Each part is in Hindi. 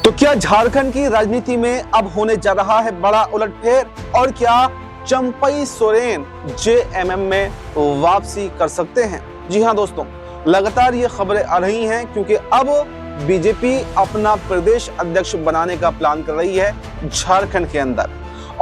तो क्या झारखंड की राजनीति में अब होने जा रहा है बड़ा उलटफेर और क्या चंपई सोरेन जेएमएम में वापसी कर सकते हैं? जी हां दोस्तों, लगातार ये खबरें आ रही हैं क्योंकि अब बीजेपी अपना प्रदेश अध्यक्ष बनाने का प्लान कर रही है झारखंड के अंदर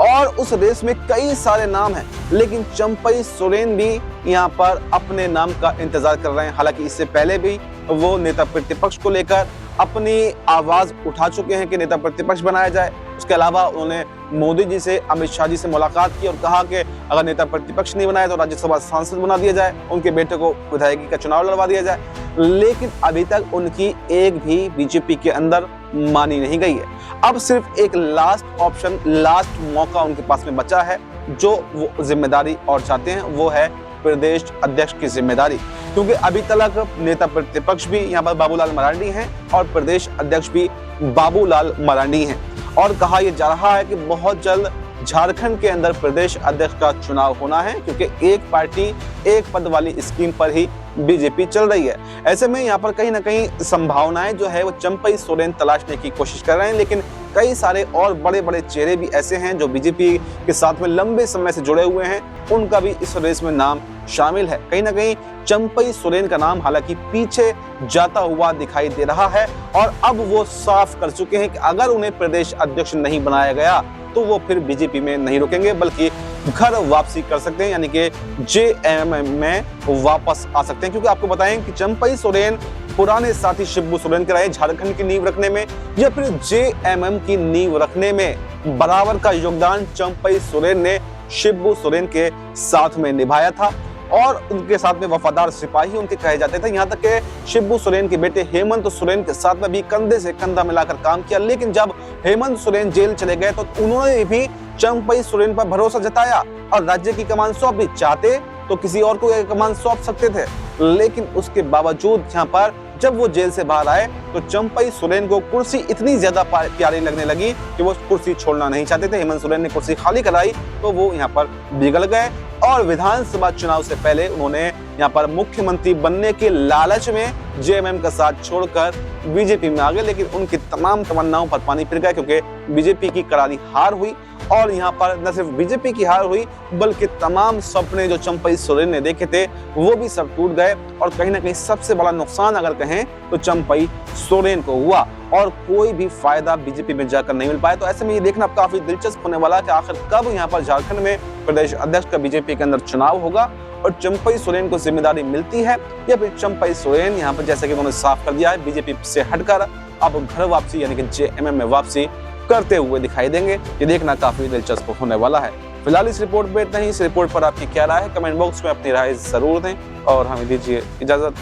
और उस रेस में कई सारे नाम हैं, लेकिन चंपई सोरेन भी यहां पर अपने नाम का इंतजार कर रहे हैं। हालांकि इससे पहले भी वो नेता प्रतिपक्ष को लेकर अपनी आवाज उठा चुके हैं कि नेता प्रतिपक्ष बनाया जाए। उसके अलावा उन्होंने मोदी जी से, अमित शाह जी से मुलाकात की और कहा कि अगर नेता प्रतिपक्ष नहीं बनाया तो राज्यसभा सांसद बना दिया जाए, उनके बेटे को विधायकी का चुनाव लड़वा दिया जाए। लेकिन अभी तक उनकी एक भी बीजेपी के अंदर मानी नहीं गई है। अब सिर्फ एक लास्ट ऑप्शन, लास्ट मौका उनके पास में बचा है, जो वो जिम्मेदारी और चाहते हैं वो है प्रदेश अध्यक्ष की जिम्मेदारी, क्योंकि अभी तक नेता प्रतिपक्ष भी यहाँ पर बाबूलाल मरांडी हैं और प्रदेश अध्यक्ष भी बाबूलाल मरांडी हैं। और कहा यह जा रहा है कि बहुत जल्द झारखंड के अंदर प्रदेश अध्यक्ष का चुनाव होना है, क्योंकि एक पार्टी एक पद वाली स्कीम पर ही बीजेपी चल रही है। ऐसे में यहाँ पर कहीं ना कहीं संभावनाएं जो है वो चंपई सोरेन तलाशने की कोशिश कर रहे हैं, लेकिन कई सारे और बड़े बड़े चेहरे भी ऐसे हैं जो बीजेपी के साथ में लंबे समय से जुड़े हुए हैं, उनका भी इस रेस में नाम शामिल है। कहीं ना कहीं चंपई सोरेन का नाम हालांकि पीछे जाता हुआ दिखाई दे रहा है और अब वो साफ कर चुके हैं कि अगर उन्हें प्रदेश अध्यक्ष नहीं बनाया गया तो वो फिर बीजेपी में नहीं रुकेंगे, बल्कि घर वापसी कर सकते हैं, यानी कि जेएमएम में वापस आ सकते हैं। क्योंकि आपको बताएं कि चंपई सोरेन पुराने साथी शिबू सोरेन के रहे झारखंड की नींव रखने में या फिर जेएमएम की नींव रखने में बराबर का योगदान चंपई सोरेन ने शिबू सोरेन के साथ में निभाया था और उनके साथ में वफादार सिपाही उनके कहे जाते थे। यहाँ तक कि शिबू सोरेन के बेटे हेमंत सोरेन के साथ में भी कंधे से कंधा मिलाकर काम किया। लेकिन जब हेमंत सोरेन जेल चले गए तो उन्होंने भी चंपई सोरेन पर भरोसा जताया और राज्य की कमान सौंप भी। चाहते तो किसी और को कमान सौंप सकते थे, लेकिन उसके बावजूद यहाँ पर जब वो जेल से बाहर आए तो चंपई सोरेन को कुर्सी इतनी ज्यादा प्यारी लगने लगी कि वो कुर्सी छोड़ना नहीं चाहते थे। हेमंत सोरेन ने कुर्सी खाली कराई तो वो यहाँ पर बिगड़ गए और विधानसभा चुनाव से पहले उन्होंने यहाँ पर मुख्यमंत्री बनने के लालच में जेएमएम का साथ छोड़कर बीजेपी में आ गए। लेकिन उनकी तमाम तमन्नाओं पर पानी फिर गया, क्योंकि बीजेपी की करारी हार हुई और यहाँ पर न सिर्फ बीजेपी की हार हुई बल्कि तमाम सपने जो चंपई सोरेन ने देखे थे वो भी सब टूट गए। और कहीं ना कहीं सबसे बड़ा नुकसान अगर कहें तो चंपई सोरेन को हुआ और कोई भी फायदा बीजेपी में जाकर नहीं मिल पाया। तो ऐसे में ये देखना काफी दिलचस्प होने वाला है कि आखिर कब यहाँ पर झारखंड में प्रदेश अध्यक्ष का बीजेपी के अंदर चुनाव होगा और चंपई सोरेन को जिम्मेदारी मिलती है या फिर चंपई सोरेन यहाँ पर जैसे कि उन्होंने साफ कर दिया है बीजेपी से हटकर अब घर वापसी यानी कि जेएमएम में वापसी करते हुए दिखाई देंगे। ये देखना काफी दिलचस्प होने वाला है। फिलहाल इस रिपोर्ट पे इतना ही। इस रिपोर्ट पर आपकी क्या राय है कमेंट बॉक्स में अपनी राय जरूर दें और हमें दीजिए इजाजत।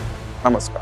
नमस्कार।